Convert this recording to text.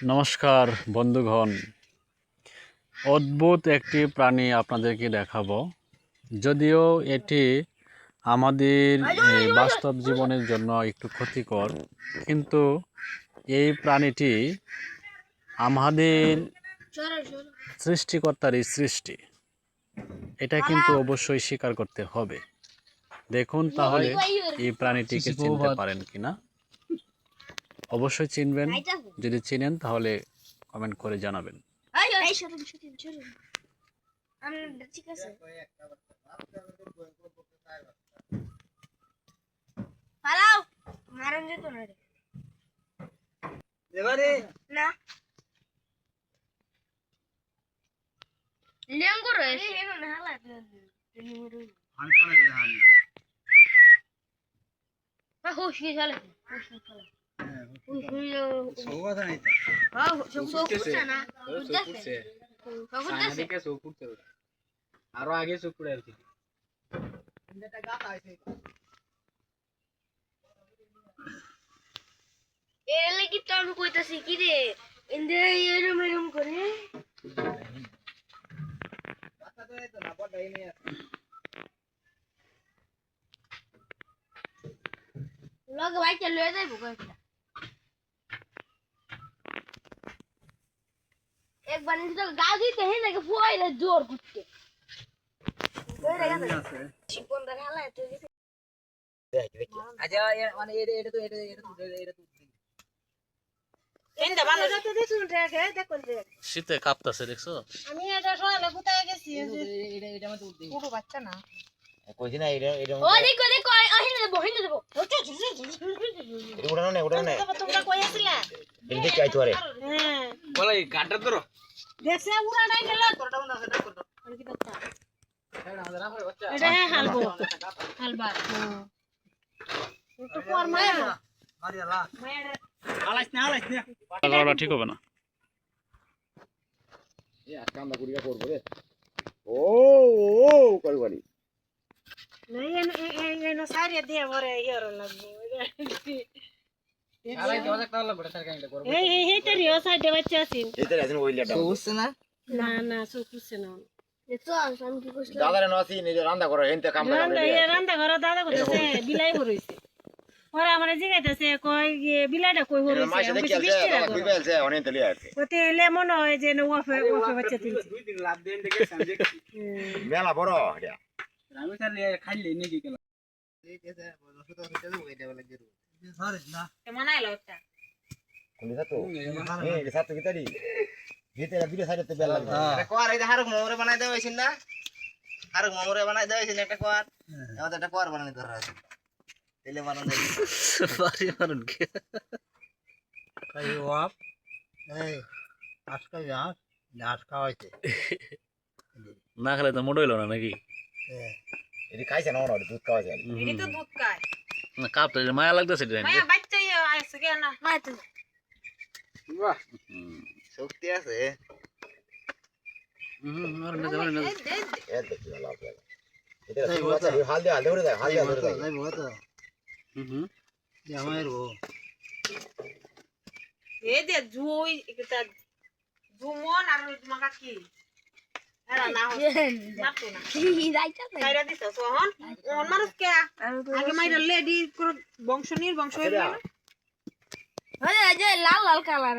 নমস্কার বন্ধুগণ, অদ্ভুত একটি প্রাণী আপনাদেরকে দেখাবো। যদিও এটি আমাদের বাস্তব জীবনের জন্য একটু ক্ষতিকর, কিন্তু এই প্রাণীটি আমাদের সৃষ্টিকর্তারই সৃষ্টি, এটা কিন্তু অবশ্যই স্বীকার করতে হবে। দেখুন তাহলে এই প্রাণীটিকে চিনতে পারেন কিনা। অবশ্যই চিনবেন, যদি চিনেন তাহলে কমেন্ট করে জানাবেন। ঠিক আছে পালাও মারন যেত না রে এবারে না লেঙ্গো রে এনো না হালা হান করে হান বা হোশ কি চলে হোশ কি চলে সোগা নাই হ্যাঁ সোগা না বুঝছে সামনে কে সোগ করতে আরো আগে সোগ করে আর কি এটা গাতা আছে এলে কি তো আমি কইতাছি কি রে ইন্দে এরম করে গাতা তো এটা না বড়াই নেই লগ ভাই চলে যাইবো কইতা एक बार इनसे गाल दीते हैं ना कि फुआई ना जोर कुत्ते चिकन दा खाला तो আচ্ছা মানে এটা তো এন্ডা ভালো যাতে দেখুন রে দেখুন রে শীতে কাঁপতাছে, দেখছো? আমি এটা সকালে গুতায় গেছি এটা মত উঠে পুরো বাচ্চা না কইছি না এটা ও দেখো দেখো আহিনে দেবো উড়ানো না তোমরা কই আসিলা এদিকে চাই তোরে হ্যাঁ বলাই কাটা ধরো দেখছে উড়া নাই গেল তোরটা না সেটা করো আর কি বাচ্চা বাচ্চা এটা হালবো হালবা তো পর মায়া মারিয়ালা মায়া আলাইছ না লাগাটা ঠিক হবে না। এই কামটা কুড়িয়া করব রে ও করবানি নাই এনো সারিয়া দিয়ে মরে ইয়ার লাগবো আলাই দজা কালা বড় সরকার এটা করব এই তেরিও সাইডে বাচ্চা আছে এইটা আছে ওইলাটা বুঝছ না না সুকুছে না এতো আমি কি কইছ দাদারে নসি নিজে রান্না করে এনতে কামটা রান্দা ঘর দাদা কইছে বিলাই হইছে ওরা আমারে জিগাইতেছে কই বিলাইটা কই হইছে মাইছে দেখি আছে দাদা কইবেলছে অনেক তলি আছে ওতে এলে মনে হয় যে ওয়াফে বাচ্চা তিনছে দুই দিন লাভ দেন দেখে সামনে মেলা বড় এটা আমি তাহলে খাইলে নি গেল এই যে বলছো তো হইতে ওইটা বলে গেরু আরে না মানাইলো একটা কোনি সাতো এই সাতো কিতারি ভিতরে ভিডিও সাইডে বেল লাগবে এটা কোয়ার এই হারক মোমরে বানাই দেওয়া হইছে না হারক মোমরে বানাই দেওয়া হইছে একটা কোয়ার আমাদের একটা কোয়ার বানাই করা আছে তেলে মারন দেই বাড়ি মারুন কে তাই ওয়াপ এই আজকা যাস খাওয়াইছে না খেলে তো মোটো হইল না নাকি? এটি খাইছে না ওরা দুধ খাওয়া যায় এটি তো দুধ খায় না কাঁপতে মায়া লাগতেছে। মায়া বাচ্চা আছে কেন না মায়া তো বাহ শক্তি আছে এ দেখি লাভ লাগে এটা হাল দে করে দেয় হাল দে করে দেয় যাইবো তো আমার ও এই যে জুই এটা জুমন আর তোমাকা কি এরা না মারতো না মাইরা দিছ সোহন ওন মানুষ কে আগে মাইরা লেডি বংশ নির্বংশ হইলো না আরে যে লাল লাল কালার